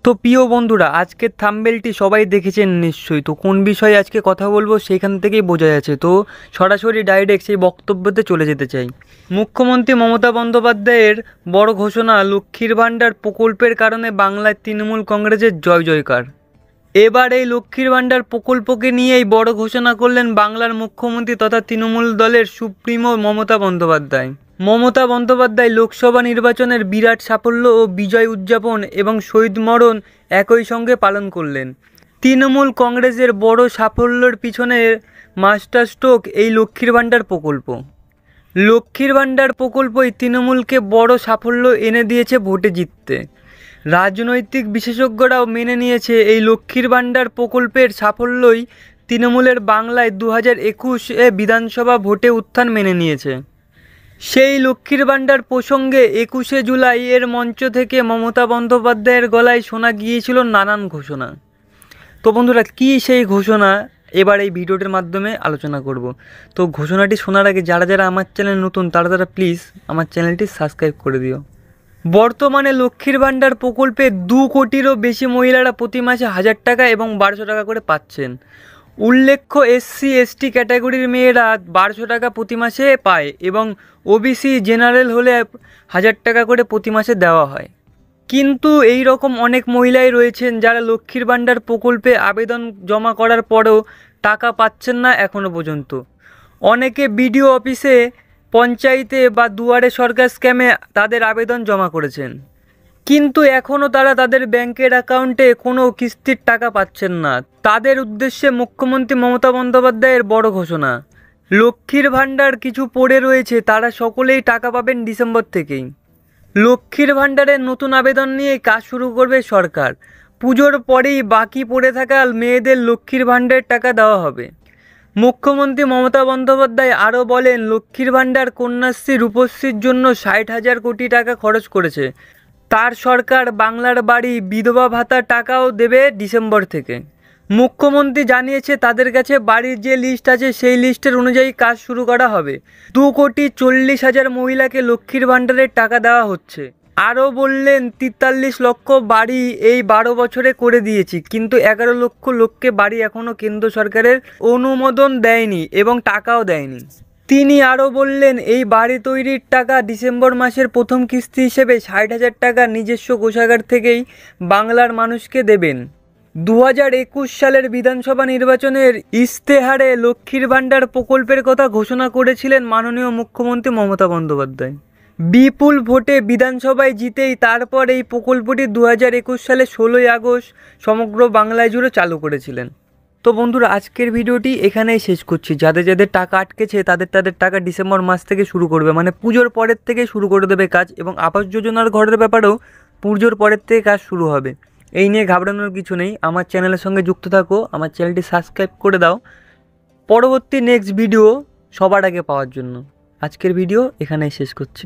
তো প্রিয় বন্ধুরা, আজকের থাম্বনেলটি সবাই দেখেছেন নিশ্চয়ই। তো কোন বিষয়ে আজকে কথা বলবো সেখান থেকেই বোঝা যাচ্ছে। তো সরাসরি ডাইরেক্ট সেই বক্তব্যতে চলে যেতে চাই। মুখ্যমন্ত্রী মমতা বন্দ্যোপাধ্যায়ের বড় ঘোষণা, লক্ষ্মীর ভাণ্ডার প্রকল্পের কারণে বাংলায় তৃণমূল কংগ্রেসের জয় জয়কার। এবার এই লক্ষ্মীর ভাণ্ডার প্রকল্পকে নিয়েই বড় ঘোষণা করলেন বাংলার মুখ্যমন্ত্রী তথা তৃণমূল দলের সুপ্রিমো মমতা বন্দ্যোপাধ্যায়। মমতা বন্দ্যোপাধ্যায় লোকসভা নির্বাচনের বিরাট সাফল্য ও বিজয় উদযাপন এবং শহীদ মরণ একই সঙ্গে পালন করলেন। তৃণমূল কংগ্রেসের বড় সাফল্যের পিছনে মাস্টার স্ট্রোক এই লক্ষ্মীর ভাণ্ডার প্রকল্প। লক্ষ্মীর ভাণ্ডার প্রকল্পই তৃণমূলকে বড় সাফল্য এনে দিয়েছে ভোটে জিততে। রাজনৈতিক বিশেষজ্ঞরাও মেনে নিয়েছে এই লক্ষ্মীর ভাণ্ডার প্রকল্পের সাফল্যই তৃণমূলের বাংলায় 2021 বিধানসভা ভোটে উত্থান মেনে নিয়েছে। সেই লক্ষ্মীর ভাণ্ডার প্রসঙ্গে 21 জুলাই এর মঞ্চ থেকে মমতা বন্দ্যোপাধ্যায়ের গলায় শোনা গিয়েছিল নানান ঘোষণা। তো বন্ধুরা, কী সেই ঘোষণা এবার এই ভিডিওটির মাধ্যমে আলোচনা করব। তো ঘোষণাটি শোনার আগে যারা যারা আমার চ্যানেল নতুন তারা প্লিজ আমার চ্যানেলটি সাবস্ক্রাইব করে দিও। বর্তমানে লক্ষ্মীর ভাণ্ডার প্রকল্পে 2 কোটিরও বেশি মহিলারা প্রতি মাসে 1000 টাকা এবং 1200 টাকা করে পাচ্ছেন। উল্লেখ্য, এসসি এসটি ক্যাটাগরির মেয়েরা 1200 টাকা প্রতি মাসে পায় এবং ওবিসি জেনারেল হলে 1000 টাকা করে প্রতি মাসে দেওয়া হয়। কিন্তু এই রকম অনেক মহিলাই রয়েছেন যারা লক্ষ্মীর ভাণ্ডার প্রকল্পে আবেদন জমা করার পরেও টাকা পাচ্ছেন না এখনও পর্যন্ত। অনেকে বিডিও অফিসে, পঞ্চায়েতে বা দুয়ারে সরকার স্ক্যামে তাদের আবেদন জমা করেছেন, কিন্তু এখনও তারা তাদের ব্যাংকের অ্যাকাউন্টে কোনো কিস্তির টাকা পাচ্ছেন না। তাদের উদ্দেশ্যে মুখ্যমন্ত্রী মমতা বন্দ্যোপাধ্যায়ের বড় ঘোষণা, লক্ষ্মীর ভাণ্ডার কিছু পড়ে রয়েছে, তারা সকলেই টাকা পাবেন ডিসেম্বর থেকেই। লক্ষ্মীর ভাণ্ডারের নতুন আবেদন নিয়ে কাজ শুরু করবে সরকার। পুজোর পরেই বাকি পড়ে থাকা মেয়েদের লক্ষ্মীর ভাণ্ডারের টাকা দেওয়া হবে। মুখ্যমন্ত্রী মমতা বন্দ্যোপাধ্যায় আরও বলেন, লক্ষ্মীর ভাণ্ডার কন্যাশ্রী রূপশ্রীর জন্য 60,000 কোটি টাকা খরচ করেছে। তার সরকার বাংলার বাড়ি, বিধবা ভাতা টাকাও দেবে ডিসেম্বর থেকে। মুখ্যমন্ত্রী জানিয়েছে তাদের কাছে বাড়ির যে লিস্ট আছে সেই লিস্টের অনুযায়ী কাজ শুরু করা হবে। 2,40,000 মহিলাকে লক্ষ্মীর ভাণ্ডারের টাকা দেওয়া হচ্ছে। আরও বললেন, 43 লক্ষ বাড়ি এই 12 বছরে করে দিয়েছি, কিন্তু 11 লক্ষ লোককে বাড়ি এখনও কেন্দ্র সরকারের অনুমোদন দেয়নি এবং টাকাও দেয়নি। তিনি আরও বললেন, এই বাড়ি তৈরির টাকা ডিসেম্বর মাসের প্রথম কিস্তি হিসেবে 60,000 টাকা নিজস্ব কোষাগার থেকেই বাংলার মানুষকে দেবেন। 2021 সালের বিধানসভা নির্বাচনের ইশতেহারে লক্ষ্মীর ভাণ্ডার প্রকল্পের কথা ঘোষণা করেছিলেন মাননীয় মুখ্যমন্ত্রী মমতা বন্দ্যোপাধ্যায়। বিপুল ভোটে বিধানসভায় জিতেই তারপর এই প্রকল্পটি 2021 সালে 16 আগস্ট সমগ্র বাংলায় জুড়ে চালু করেছিলেন। তো বন্ধুরা, আজকের ভিডিওটি এখানেই শেষ করছি। যাদের যাদের টাকা আটকেছে তাদের টাকা ডিসেম্বর মাস থেকে শুরু করবে, মানে পুজোর পরের থেকে শুরু করে দেবে কাজ। এবং আবাস যোজনার ঘরের ব্যাপারেও পুজোর পরের থেকে কাজ শুরু হবে। এই নিয়ে ঘাবড়ানোর কিছু নেই। আমার চ্যানেলের সঙ্গে যুক্ত থাকো, আমার চ্যানেলটি সাবস্ক্রাইব করে দাও পরবর্তী নেক্সট ভিডিও সবার আগে পাওয়ার জন্য। আজকের ভিডিও এখানেই শেষ করছি।